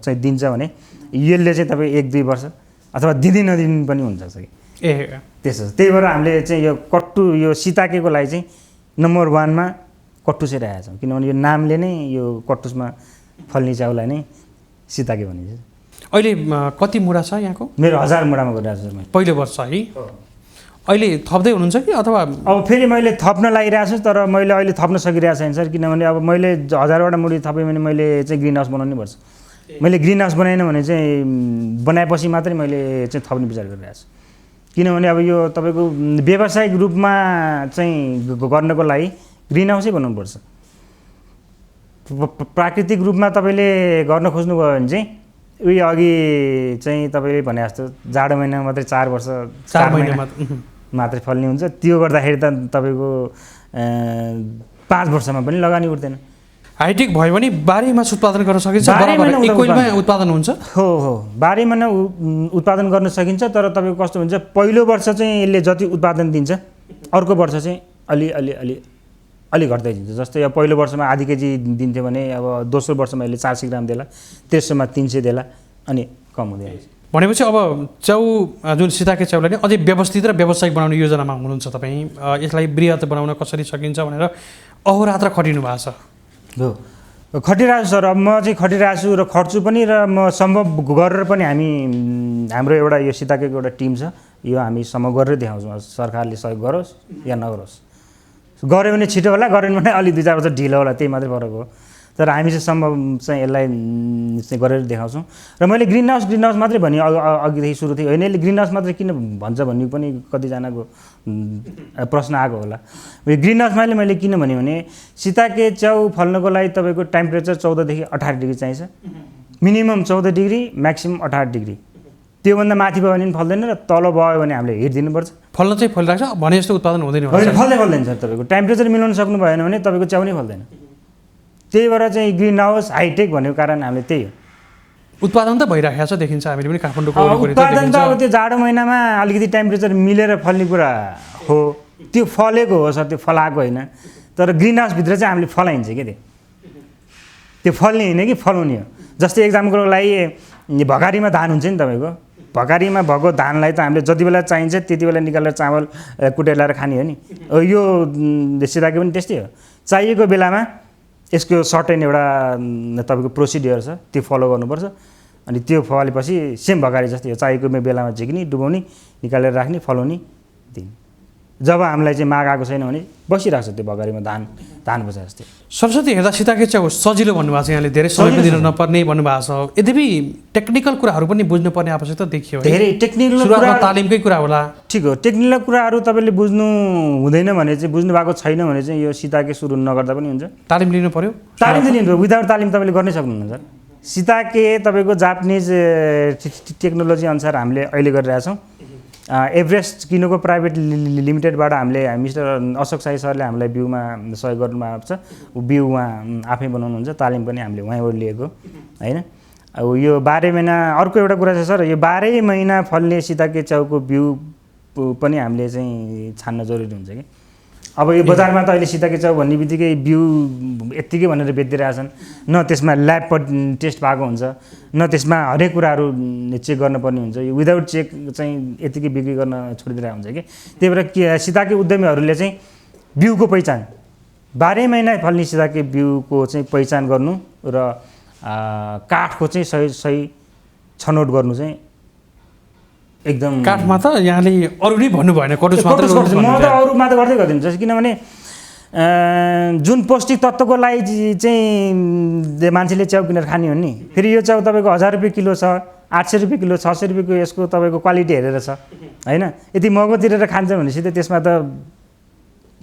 चाहिँ दिन्छ भने यसले चाहिँ तपाईँ 1-2 वर्ष अथवा दिँदै नदिनु पनि हुनसक्छ कि त्यसो। त्यही भएर हामीले चाहिँ यो सीताकेको लागि चाहिँ नम्बर 1मा कटुसै राखेका छौँ, किनभने यो नामले नै यो कटुसमा फल्ने च्याउलाई नै सीताके भनिन्छ। अहिले कति मुढा छ यहाँको? मेरो 1000 मुढामा गरिरहेको छु। पहिलो वर्ष है? अहिले थप्दै हुनुहुन्छ कि अथवा? अब फेरि मैले थप्न लागिरहेको छु, तर मैले अहिले थप्न सकिरहेको छैन सर, किनभने अब मैले 1000वटा मुढी थपेँ भने मैले चाहिँ ग्रिन हाउस बनाउनै पर्छ। मैले ग्रिन हाउस बनाएन भने चाहिँ बनाएपछि मात्रै मैले चाहिँ थप्ने विचार गरिरहेको छु, किनभने अब यो तपाईँको व्यावसायिक रूपमा चाहिँ गर्नको लागि ग्रिन हाउसै बनाउनुपर्छ। प्राकृतिक रूपमा तपाईँले गर्न खोज्नुभयो भने चाहिँ उयो अघि चाहिँ तपाईँले भने जस्तो जाडो महिनामा मात्रै 4 वर्ष 4 महिना मात्रै फल्ने हुन्छ। त्यो गर्दाखेरि त तपाईँको 5 वर्षमा पनि लगानी उठ्दैन। हाइटेक भयो भने 12 मास उत्पादन गर्न सकिन्छ, इक्वलमा उत्पादन हुन्छ। हो 12 महिना उत्पादन गर्न सकिन्छ, तर तपाईँको कस्तो हुन्छ, पहिलो वर्ष चाहिँ यसले जति उत्पादन दिन्छ अर्को वर्ष चाहिँ अलि घट्दै दिन्छ। जस्तै अब पहिलो वर्षमा आधी केजी दिन्थ्यो भने अब दोस्रो वर्षमा यसले 400 ग्राम देला, तेस्रोमा 300 देला, अनि कम हुँदै जान्छ। भनेपछि अब च्याउ जुन सीताके च्याउलाई नै अझै व्यवस्थित र व्यावसायिक बनाउने योजनामा हुनुहुन्छ तपाईँ। यसलाई बृहत बनाउन कसरी सकिन्छ भनेर अहोरात्र खटिनु भएको छ। हो खटिरहेको छु सर। अब म चाहिँ खटिरहेको छु र खट्छु पनि, र म सम्भव गरेर पनि हामी हाम्रो एउटा यो सीताकेको एउटा टिम छ, यो हामी सम्भव गरेर देखाउँछौँ। सरकारले सहयोग गरोस् या नगरोस्, गऱ्यो भने छिटो होला, गरेन भने अलि 2-4 वर्ष ढिलो होला, त्यही मात्रै फरक हो। तर हामी चाहिँ सम्भव चाहिँ यसलाई चाहिँ गरेर देखाउँछौँ। र मैले ग्रिन हाउस मात्रै भने अघिदेखि सुरु थियो, होइन यसले ग्रिन हाउस मात्रै किन भन्छ भन्ने पनि कतिजनाको प्रश्न आएको होला। ग्रिन हाउसमा मैले किन भने सीताके च्याउ फल्नको लागि तपाईँको टेम्परेचर 14 देखि 18 डिग्री चाहिन्छ, मिनिमम 14 डिग्री, म्याक्सिमम 18 डिग्री। त्योभन्दा माथि भयो भने पनि फल्दैन, र तल भयो भने हामीले हिट दिनुपर्छ। फल्न चाहिँ फलिरहेको छ भने जस्तो उत्पादन हुँदैन। होइन, फल्दैन सर। तपाईँको टेम्परेचर मिलाउन सक्नु भएन भने तपाईँको च्याउ नै फल्दैन। त्यही भएर चाहिँ ग्रिन हाउस हाइटेक भनेको कारण हामीले त्यही हो। उत्पादन त भइरहेको छ, देखिन्छ हामीले पनि काठमाडौँको उत्पादन त अब त्यो जाडो महिनामा अलिकति टेम्परेचर मिलेर फल्ने कुरा हो, त्यो फलेको हो सर, त्यो फलाएको होइन। तर ग्रिन हाउसभित्र चाहिँ हामीले फलाइन्छ क्या, त्यो फल्ने होइन कि फलाउने हो। जस्तै एक्जाम्पलको लागि भकारीमा धान हुन्छ नि, तपाईँको भकारीमा भएको धानलाई त हामीले जति बेला चाहिन्छ त्यति बेला निकालेर चामल कुटेर ल्याएर खाने हो नि। यो सीताके पनि त्यस्तै हो, चाहिएको बेलामा यसको सर्टेन एउटा तपाईँको प्रोसिडियर छ, त्यो फलो गर्नुपर्छ। अनि त्यो फलेपछि सेम भकारी जस्तै हो, चाहिएको बेलामा झिक्ने, डुबाउने, निकालेर राख्ने, फलाउने, दिने। जब हामीलाई चाहिँ माग आएको छैन भने बसिरहेको छ त्यो भकारीमा धान बचा जस्तै। सरस्वती हेर्दा सीताके च्याउ सजिलो भन्नुभएको छ, यहाँले धेरै समय पनि दिन नपर्ने भन्नुभएको छ। यद्यपि टेक्निकल कुराहरू पनि बुझ्नुपर्ने आवश्यकता देखियो। धेरै टेक्निकल कुरा, तालिमकै कुरा होला। ठिक हो, टेक्निकल कुराहरू तपाईँले बुझ्नु हुँदैन भने चाहिँ, बुझ्नु भएको छैन भने चाहिँ यो सीताके सुरु नगर्दा पनि हुन्छ। तालिम लिनु पर्यो, तालिम चाहिँ लिनु पर्यो। विदाउट तालिम तपाईँले गर्नै सक्नुहुन्न सर। सीताके तपाईँको जापानिज टेक्नोलोजी अनुसार हामीले अहिले गरिरहेछौँ। एभरेस्ट किनोको प्राइभेट लिमिटेडबाट हामीले मिस्टर अशोक साई सरले हामीलाई बिउमा सहयोग गर्नुभएको छ। बिउ उहाँ आफै बनाउनुहुन्छ, तालिम पनि हामीले उहाँबाट लिएको होइन। अब यो 12 महिना, अर्को एउटा कुरा छ सर, यो 12 महिना फल्ने सीताके च्याउको बिउ पनि हामीले चाहिँ छान्न जरुरी हुन्छ कि। अब यो बजारमा त अहिले सीताके च्याउ भन्ने बित्तिकै बिउ यत्तिकै भनेर बेचिदिरहेछन्, न त्यसमा ल्याब टेस्ट भएको हुन्छ, न त्यसमा हरेक कुराहरू चेक गर्नुपर्ने हुन्छ। यो विदाउट चेक चाहिँ यत्तिकै बिक्री गर्न छोडिदिरहेको हुन्छ कि। त्यही भएर सीताके उद्यमीहरूले चाहिँ बिउको पहिचान, 12 महिना फल्ने सीताके बिउको चाहिँ पहिचान गर्नु र काठको चाहिँ सही छनौट गर्नु चाहिँ एकदम। काठमा त यहाँले अरू नै भन्नु भएन, कटुस मात्र। म त अरूमा त गर्दै गर्दिनँ, किनभने जुन पौष्टिक तत्त्वको लागि चाहिँ मान्छेले च्याउ किनेर खाने हो नि। फेरि यो च्याउ तपाईँको 1000 रुपियाँ किलो छ, 800 रुपियाँ किलो, 600 रुपियाँको यसको तपाईँको क्वालिटी हेरेर छ होइन। यदि महँगो तिरेर खान्छ भनेपछि त त्यसमा त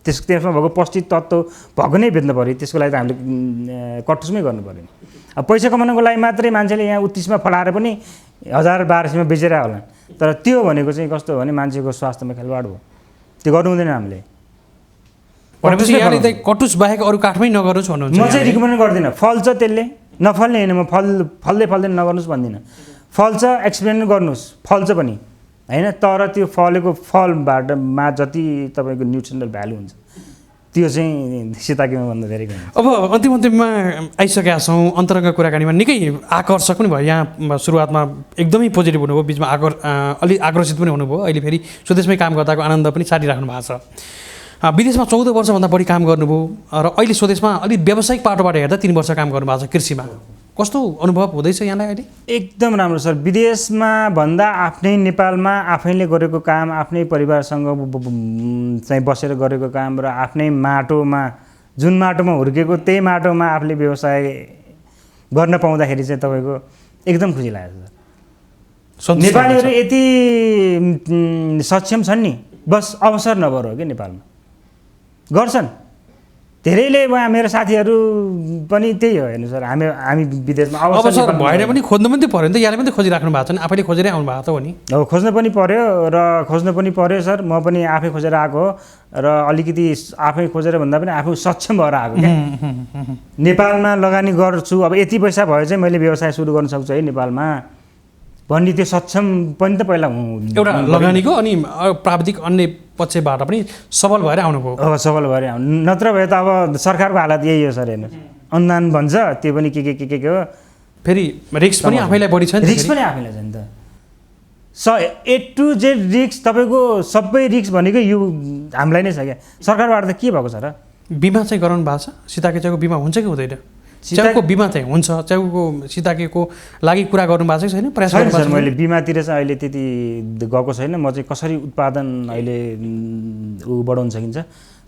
त्यसमा भएको पौष्टिक तत्त्व भएको नै बेच्नु पऱ्यो। त्यसको लागि त हामीले कटुसमै गर्नु पऱ्यो। अब पैसा कमाउनको लागि मात्रै मान्छेले यहाँ 29मा फलाएर पनि 1000-1200मा बेचेर होला। तर त्यो भनेको चाहिँ कस्तो हो भने मान्छेको स्वास्थ्यमा खेलवाड हो, त्यो गर्नु हुँदैन हामीले। भनेपछि यहाँले चाहिँ कटुस बाहेक अरू काठमै नगर्नुहोस् भन्नुहुन्छ। म चाहिँ रिकमेन्ड गर्दिनँ। फल्छ त्यसले, नफल्ने होइन, म फल्दैन नगर्नुहोस् भन्दिनँ। फल्छ एक्सपेरिमेन्ट गर्नुहोस्, फल्छ पनि होइन। तर त्यो फलेको फलबाटमा जति तपाईँको न्युट्रिसनल भ्यालु हुन्छ त्यो चाहिँ सीताकेमा भन्दा धेरै कम। अब अन्तिममा आइसकेका छौँ, अन्तरङ्ग कुराकानीमा निकै आकर्षक पनि भयो। यहाँ सुरुवातमा एकदमै पोजिटिभ हुनुभयो, बिचमा अलि आक्रोशित पनि हुनुभयो, अहिले फेरि स्वदेशमै काम गर्दाको आनन्द पनि साटिराख्नु भएको छ। विदेशमा 14 वर्षभन्दा बढी काम गर्नुभयो र अहिले स्वदेशमा अलिक व्यावसायिक पाटोबाट हेर्दा 3 वर्ष काम गर्नुभएको छ कृषिमा। कस्तो अनुभव हुँदैछ यहाँलाई अहिले? एकदम राम्रो सर। विदेशमा भन्दा आफ्नै नेपालमा आफैले गरेको काम, आफ्नै परिवारसँग चाहिँ बसेर गरेको काम र आफ्नै माटोमा, जुन माटोमा हुर्केको त्यही माटोमा आफूले व्यवसाय गर्न पाउँदाखेरि चाहिँ तपाईँको एकदम खुसी लागेको छ। नेपालीहरू यति सक्षम छन् नि, बस अवसर नभएर हो कि नेपालमा गर्छन्। धेरैले मेरो साथीहरू पनि त्यही हो। हेर्नु सर, हामी विदेशमा अवसर भएन पनि खोज्नु पनि पर्यो नि त। यहाँले पनि त खोजिराख्नु भएको छ नि, आफैले खोजेरै आउनु भएको त हो नि। अब खोज्नु पनि पर्यो सर। म पनि आफै खोजेर आएको हो र अलिकति आफै खोजेर भन्दा पनि आफू सक्षम भएर आएको क्या। नेपालमा लगानी गर्छु, अब यति पैसा भयो चाहिँ मैले व्यवसाय सुरु गर्न सक्छु है नेपालमा भन्ने त्यो सक्षम पनि त पहिला एउटा लगानीको अनि प्राविधिक अन्य पक्षबाट पनि सबल भएर आउनुभयो। अब सबल भएर आउनु, नत्र भए त अब सरकारको हालत यही हो सर। हेर्नुहोस्, अनुदान भन्छ, त्यो पनि के हो। फेरि रिस्क पनि आफैलाई बढी छ नि। रिस्क पनि आफैलाई छ नि त। A to Z रिस्क, तपाईँको सबै रिस्क भनेको यो हामीलाई नै छ क्या। सरकारबाट त के भएको छ र? बिमा चाहिँ गराउनु भएको छ? सीताके च्याउको बिमा हुन्छ कि हुँदैन? च्याउको बिमा चाहिँ हुन्छ, च्याउको सिताकेको लागि कुरा गर्नुभएको छैन, प्रयास छैन गर्नुभएको सर, मैले बिमातिर चाहिँ अहिले त्यति गएको छैन। म चाहिँ कसरी उत्पादन अहिले बढाउन सकिन्छ,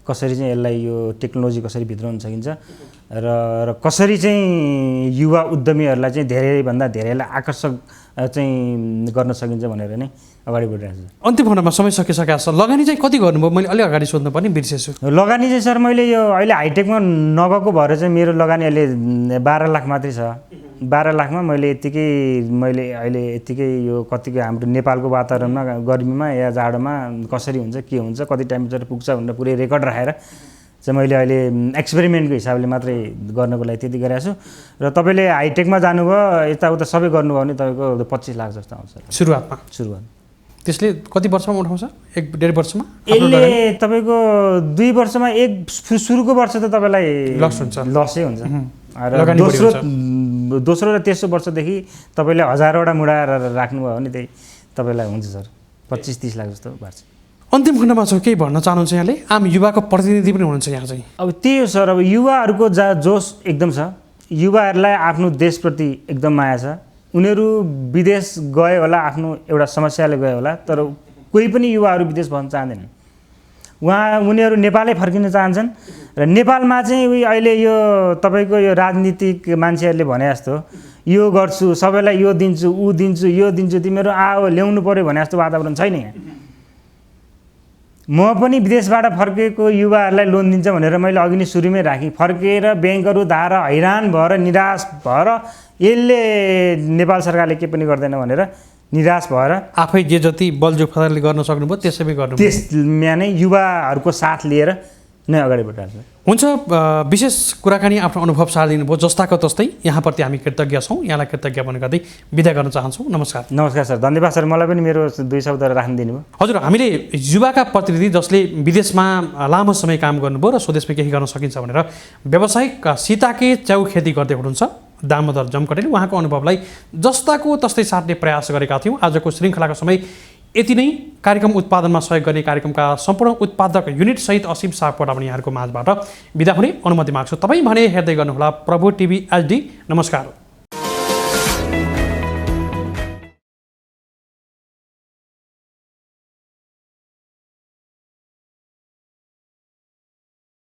कसरी चाहिँ यसलाई यो टेक्नोलोजी कसरी भित्राउन सकिन्छ र कसरी चाहिँ युवा उद्यमीहरूलाई चाहिँ धेरैभन्दा धेरैलाई आकर्षक चाहिँ गर्न सकिन्छ भनेर नै अगाडि बढिरहेको छु। अन्तिम खण्डमा समय सकिसकेको छ, लगानी चाहिँ कति गर्नुभयो? मैले अलि अगाडि सोध्नु पनि बिर्सेछु। लगानी चाहिँ सर मैले यो अहिले हाइटेकमा नगएको भएर चाहिँ मेरो लगानी अहिले 12 लाख मात्रै छ। 12 लाखमा मैले अहिले यत्तिकै यो कतिको हाम्रो नेपालको वातावरणमा गर्मीमा या जाडोमा कसरी हुन्छ, के हुन्छ, कति टेम्परेचर पुग्छ भनेर पुरै रेकर्ड राखेर चाहिँ मैले अहिले एक्सपेरिमेन्टको हिसाबले मात्रै गर्नको लागि त्यति गरेको छु। र तपाईँले हाइटेकमा जानुभयो, यताउता सबै गर्नुभयो भने तपाईँको 25 लाख जस्तो आउँछ सुरुवात। त्यसले कति वर्षमा उठाउँछ? 1-1.5 वर्षमा? यसले तपाईँको 2 वर्षमा सुरुको वर्ष त तपाईँलाई लसै हुन्छ र दोस्रो र तेस्रो वर्षदेखि तपाईँले 1000वटा मुडा राख्नुभयो भने त्यही तपाईँलाई हुन्छ सर 25-30 लाख जस्तो बाँड्छ। अन्तिम खण्डमा छ केही भन्न चाहनुहुन्छ यहाँले? आम युवाको प्रतिनिधि पनि हुनुहुन्छ यहाँ चाहिँ। अब त्यही हो सर, अब युवाहरूको जोस एकदम छ, युवाहरूलाई आफ्नो देशप्रति एकदम माया छ। उनीहरू विदेश गए होला, आफ्नो एउटा समस्याले गए होला, तर कोही पनि युवाहरू विदेश भन्न चाहँदैनन्। उनीहरू नेपालै फर्किन चाहन्छन् र नेपालमा चाहिँ अहिले यो तपाईँको यो राजनीतिक मान्छेहरूले भने जस्तो यो गर्छु, सबैलाई यो दिन्छु, ऊ दिन्छु, यो दिन्छु, तिमीहरू ल्याउनु पऱ्यो भने जस्तो वातावरण छैन यहाँ। म पनि विदेशबाट फर्केको युवाहरूलाई लोन दिन्छ भनेर मैले अघि नै सुरुमै राखेँ। फर्केर ब्याङ्कहरू धाएर हैरान भएर निराश भएर यसले नेपाल सरकारले के पनि गर्दैन भनेर निराश भएर आफै जे जति बलजुफले गर्न सक्नुभयो त्यसैले गर्नु, त्यसमा नै युवाहरूको साथ लिएर नै अगाडि बढिरहेको छ। हुन्छ, विशेष कुराकानी आफ्नो अनुभव सारिदिनु भयो, जस्ताको तस्तै। यहाँप्रति हामी कृतज्ञ छौँ, यहाँलाई कृतज्ञ पनि गर्दै बिदा गर्न चाहन्छौँ। नमस्कार। नमस्कार सर, धन्यवाद सर, मलाई पनि मेरो 2 शब्द राख्न दिनुभयो। हजुर, हामीले युवाका प्रतिनिधि जसले विदेशमा लामो समय काम गर्नुभयो र स्वदेशमा केही गर्न सकिन्छ भनेर व्यावसायिक सिताके च्याउ खेती गर्दै हुनुहुन्छ दामोदर जमकटेले, उहाँको अनुभवलाई जस्ताको तस्तै साट्ने प्रयास गरेका थियौँ। आजको श्रृङ्खलाको समय यति नै। कार्यक्रम उत्पादनमा सहयोग गर्ने कार्यक्रमका सम्पूर्ण उत्पादक युनिटसहित असीम सापकोटा पनि यहाँहरूको माझबाट बिदा हुने अनुमति माग्छु। तपाईँ भने हेर्दै गर्नुहोला प्रभु टिभी HD। नमस्कार।